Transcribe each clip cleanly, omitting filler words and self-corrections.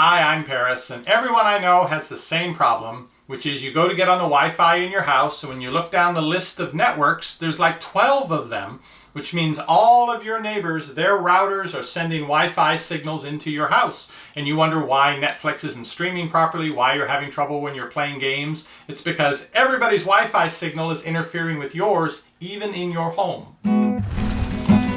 Hi, I'm Paris, and everyone I know has the same problem, which is you go to get on the Wi-Fi in your house, and when you look down the list of networks, there's like 12 of them, which means all of your neighbors, their routers are sending Wi-Fi signals into your house. And you wonder why Netflix isn't streaming properly, why you're having trouble when you're playing games. It's because everybody's Wi-Fi signal is interfering with yours, even in your home.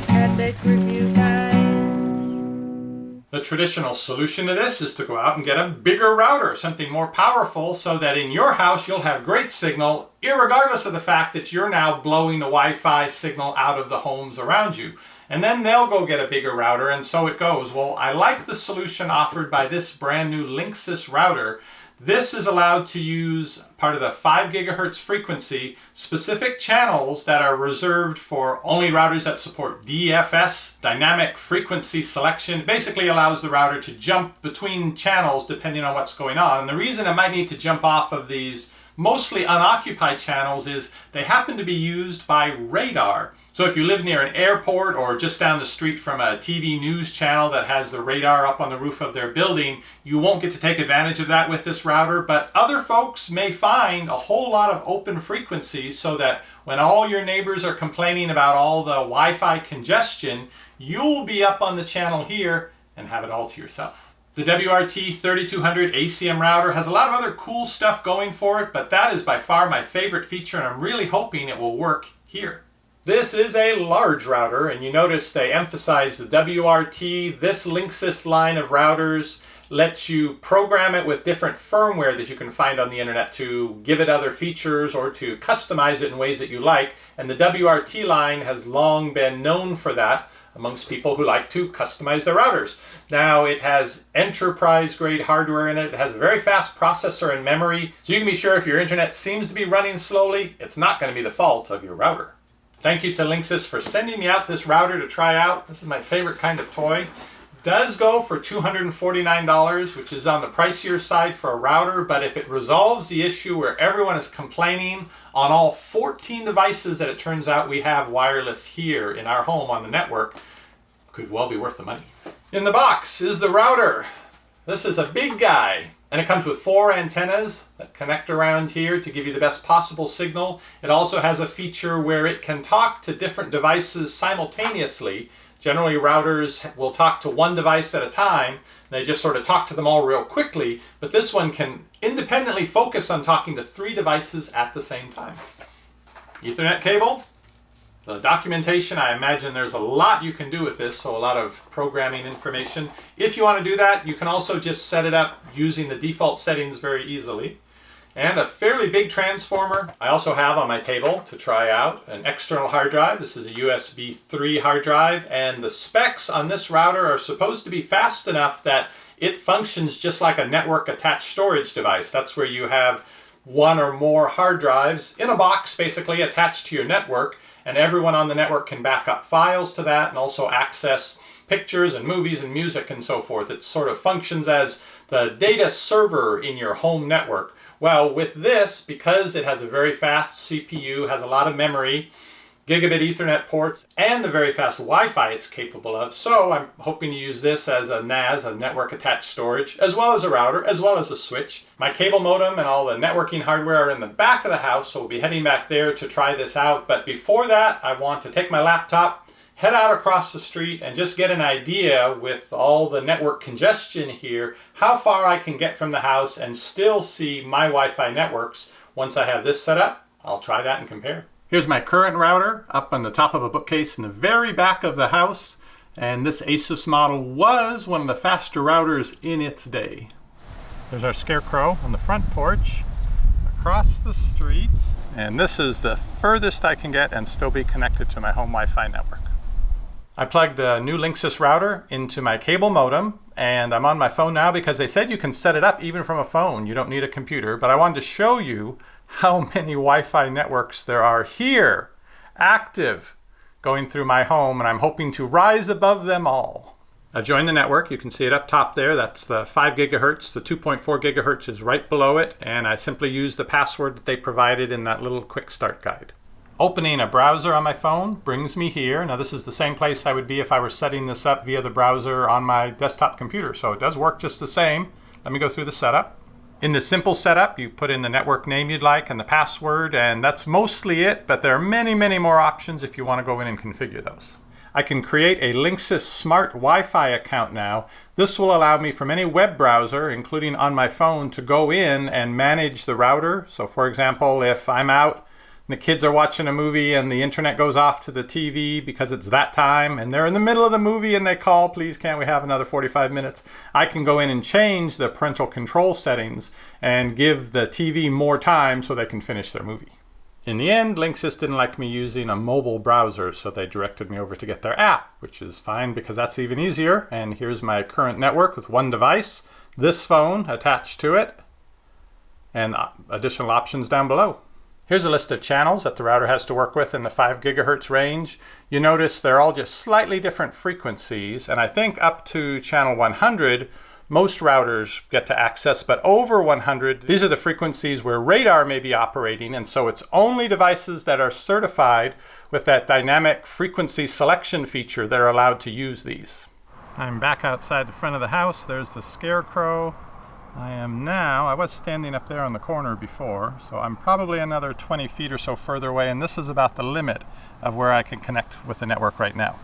EpicReviewGuys. The traditional solution to this is to go out and get a bigger router, something more powerful, so that in your house you'll have great signal, irregardless of the fact that you're now blowing the Wi-Fi signal out of the homes around you. And then they'll go get a bigger router, and so it goes. Well, I like the solution offered by this brand new Linksys router. This is allowed to use part of the 5 gigahertz frequency, specific channels that are reserved for only routers that support DFS, dynamic frequency selection. It basically allows the router to jump between channels depending on what's going on. And the reason it might need to jump off of these mostly unoccupied channels is they happen to be used by radar. So if you live near an airport or just down the street from a TV news channel that has the radar up on the roof of their building, you won't get to take advantage of that with this router, but other folks may find a whole lot of open frequencies so that when all your neighbors are complaining about all the Wi-Fi congestion, you'll be up on the channel here and have it all to yourself. The WRT3200 ACM router has a lot of other cool stuff going for it, but that is by far my favorite feature, and I'm really hoping it will work here. This is a large router, and you notice they emphasize the WRT. This Linksys line of routers lets you program it with different firmware that you can find on the internet to give it other features or to customize it in ways that you like. And the WRT line has long been known for that amongst people who like to customize their routers. Now it has enterprise grade hardware in it. It has a very fast processor and memory. So you can be sure if your internet seems to be running slowly, it's not going to be the fault of your router. Thank you to Linksys for sending me out this router to try out. This is my favorite kind of toy. It does go for $249, which is on the pricier side for a router, but if it resolves the issue where everyone is complaining on all 14 devices that it turns out we have wireless here in our home on the network, could well be worth the money. In the box is the router. This is a big guy. And it comes with 4 antennas that connect around here to give you the best possible signal. It also has a feature where it can talk to different devices simultaneously. Generally, routers will talk to one device at a time. They just sort of talk to them all real quickly. But this one can independently focus on talking to 3 devices at the same time. Ethernet cable. The documentation, I imagine there's a lot you can do with this, so a lot of programming information. If you want to do that, you can also just set it up using the default settings very easily. And a fairly big transformer. I also have on my table to try out an external hard drive. This is a USB 3 hard drive, and the specs on this router are supposed to be fast enough that it functions just like a network attached storage device. That's where you have 1 or more hard drives in a box basically attached to your network, and everyone on the network can back up files to that and also access pictures and movies and music and so forth. It sort of functions as the data server in your home network. Well, with this, because it has a very fast CPU, has a lot of memory, gigabit Ethernet ports, and the very fast Wi-Fi it's capable of. So I'm hoping to use this as a NAS, a network attached storage, as well as a router, as well as a switch. My cable modem and all the networking hardware are in the back of the house, so we'll be heading back there to try this out. But before that, I want to take my laptop, head out across the street, and just get an idea with all the network congestion here, how far I can get from the house and still see my Wi-Fi networks. Once I have this set up, I'll try that and compare. Here's my current router up on the top of a bookcase in the very back of the house. And this Asus model was one of the faster routers in its day. There's our Scarecrow on the front porch across the street. And this is the furthest I can get and still be connected to my home Wi-Fi network. I plugged a new Linksys router into my cable modem, and I'm on my phone now because they said you can set it up even from a phone. You don't need a computer, but I wanted to show you how many Wi-Fi networks there are here, active, going through my home, and I'm hoping to rise above them all. I've joined the network. You can see it up top there. That's the 5 gigahertz. The 2.4 gigahertz is right below it, and I simply use the password that they provided in that little quick start guide. Opening a browser on my phone brings me here. Now this is the same place I would be if I were setting this up via the browser on my desktop computer, so it does work just the same. Let me go through the setup. In the simple setup, you put in the network name you'd like and the password, and that's mostly it, but there are many, many more options if you want to go in and configure those. I can create a Linksys Smart Wi-Fi account now. This will allow me from any web browser, including on my phone, to go in and manage the router. So for example, if I'm out and the kids are watching a movie and the internet goes off to the TV because it's that time and they're in the middle of the movie and they call, please can't we have another 45 minutes? I can go in and change the parental control settings and give the TV more time so they can finish their movie. In the end, Linksys didn't like me using a mobile browser, so they directed me over to get their app, which is fine because that's even easier. And here's my current network with one device, this phone attached to it, and additional options down below. Here's a list of channels that the router has to work with in the 5 gigahertz range. You notice they're all just slightly different frequencies, and I think up to channel 100, most routers get to access, but over 100, these are the frequencies where radar may be operating, and so it's only devices that are certified with that dynamic frequency selection feature that are allowed to use these. I'm back outside the front of the house. There's the scarecrow. I was standing up there on the corner before, so I'm probably another 20 feet or so further away, and this is about the limit of where I can connect with the network right now.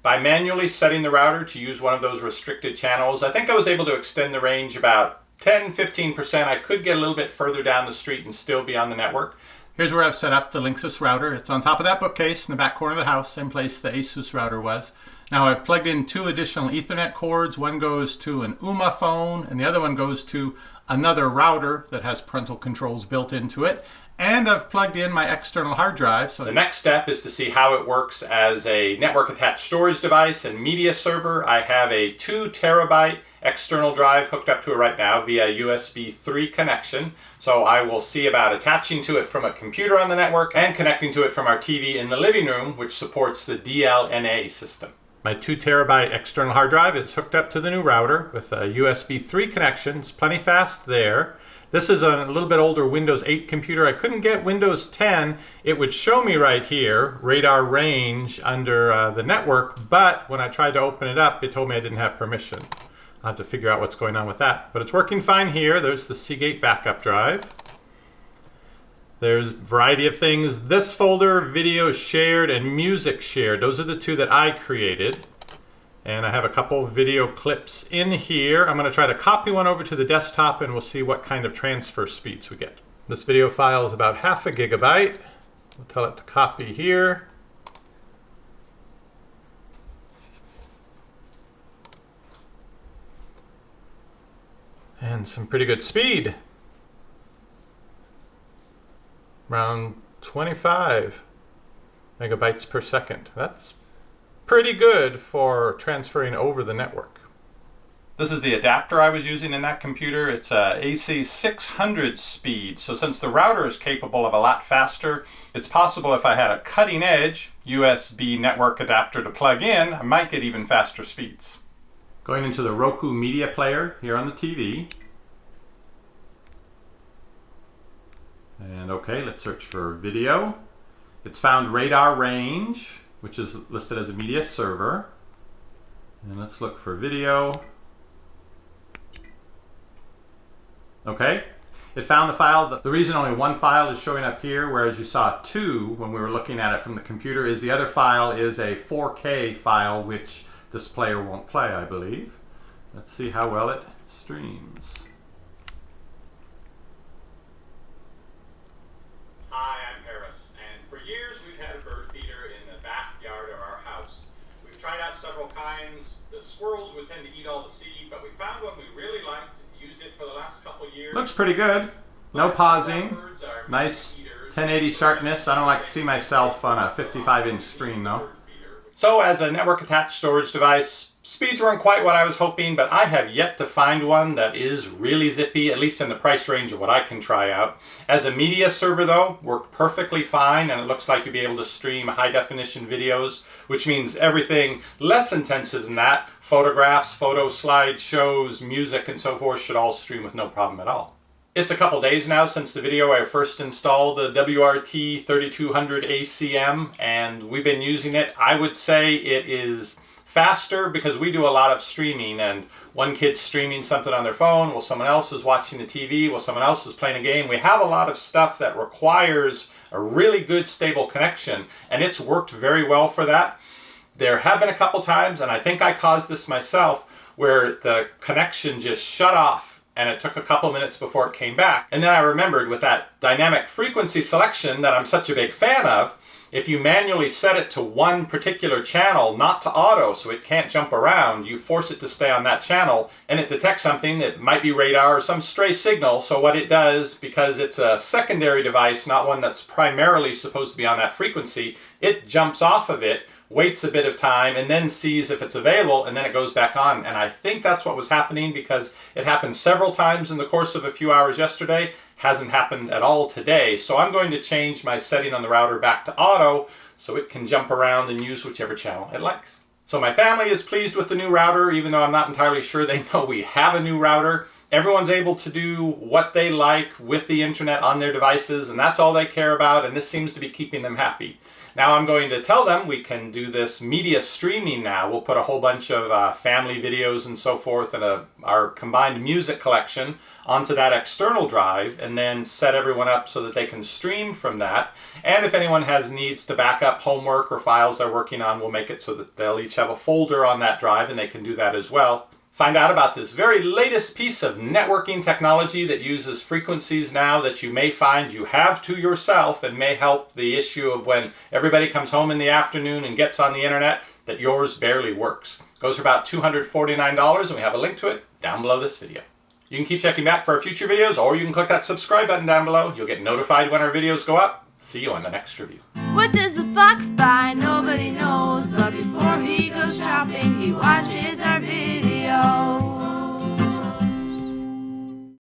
By manually setting the router to use one of those restricted channels, I think I was able to extend the range about 10-15%. I could get a little bit further down the street and still be on the network. Here's where I've set up the Linksys router. It's on top of that bookcase in the back corner of the house, same place the Asus router was. Now I've plugged in 2 additional Ethernet cords. One goes to an UMA phone and the other one goes to another router that has parental controls built into it. And I've plugged in my external hard drive. So the next step is to see how it works as a network attached storage device and media server. I have a 2 terabyte external drive hooked up to it right now via USB 3 connection. So I will see about attaching to it from a computer on the network and connecting to it from our TV in the living room, which supports the DLNA system. My 2 terabyte external hard drive is hooked up to the new router with a USB 3 connection. It's plenty fast there. This is a little bit older Windows 8 computer. I couldn't get Windows 10. It would show me right here, radar range under the network, but when I tried to open it up, it told me I didn't have permission. I'll have to figure out what's going on with that. But it's working fine here. There's the Seagate backup drive. There's a variety of things. This folder, video shared and music shared. Those are the 2 that I created. And I have a couple video clips in here. I'm going to try to copy one over to the desktop and we'll see what kind of transfer speeds we get. This video file is about 0.5 gigabyte. We'll tell it to copy here. And some pretty good speed. Around 25 megabytes per second. That's pretty good for transferring over the network. This is the adapter I was using in that computer. It's a AC600 speed. So since the router is capable of a lot faster, it's possible if I had a cutting edge USB network adapter to plug in, I might get even faster speeds. Going into the Roku media player here on the TV. And okay, let's search for video. It's found radar range, which is listed as a media server. And let's look for video. Okay, it found the file. The reason only one file is showing up here, whereas you saw 2 when we were looking at it from the computer, is the other file is a 4K file, which this player won't play, I believe. Let's see how well it streams. Hi, I'm Paris, and for years we've had a bird feeder in the backyard of our house. We've tried out several kinds. The squirrels would tend to eat all the seed, but we found one we really liked, used it for the last couple years. Looks pretty good. No pausing. Nice 1080 sharpness. I don't like to see myself on a 55-inch screen though. So as a network attached storage device, speeds weren't quite what I was hoping, but I have yet to find one that is really zippy, at least in the price range of what I can try out. As a media server though, worked perfectly fine, and it looks like you'll be able to stream high definition videos, which means everything less intensive than that, photographs, photo slide shows, music and so forth, should all stream with no problem at all. It's a couple days now since the video I first installed the WRT 3200 ACM, and we've been using it. I would say it is faster because we do a lot of streaming, and one kid's streaming something on their phone while someone else is watching the TV, while someone else is playing a game. We have a lot of stuff that requires a really good stable connection, and it's worked very well for that. There have been a couple times, and I think I caused this myself, where the connection just shut off and it took a couple minutes before it came back. And then I remembered with that dynamic frequency selection that I'm such a big fan of, if you manually set it to one particular channel, not to auto, so it can't jump around, you force it to stay on that channel, and it detects something that might be radar or some stray signal. So what it does, because it's a secondary device, not one that's primarily supposed to be on that frequency, it jumps off of it, waits a bit of time, and then sees if it's available, and then it goes back on. And I think that's what was happening, because it happened several times in the course of a few hours yesterday. Hasn't happened at all today. So I'm going to change my setting on the router back to auto so it can jump around and use whichever channel it likes. So my family is pleased with the new router, even though I'm not entirely sure they know we have a new router. Everyone's able to do what they like with the internet on their devices, and that's all they care about, and this seems to be keeping them happy. Now I'm going to tell them we can do this media streaming now. We'll put a whole bunch of family videos and so forth and our combined music collection onto that external drive, and then set everyone up so that they can stream from that. And if anyone has needs to back up homework or files they're working on, we'll make it so that they'll each have a folder on that drive and they can do that as well. Find out about this very latest piece of networking technology that uses frequencies now that you may find you have to yourself, and may help the issue of when everybody comes home in the afternoon and gets on the internet, that yours barely works. Goes for about $249, and we have a link to it down below this video. You can keep checking back for our future videos, or you can click that subscribe button down below. You'll get notified when our videos go up. See you on the next review. What does the fox buy? Nobody knows, but before he goes shopping, he watches our video.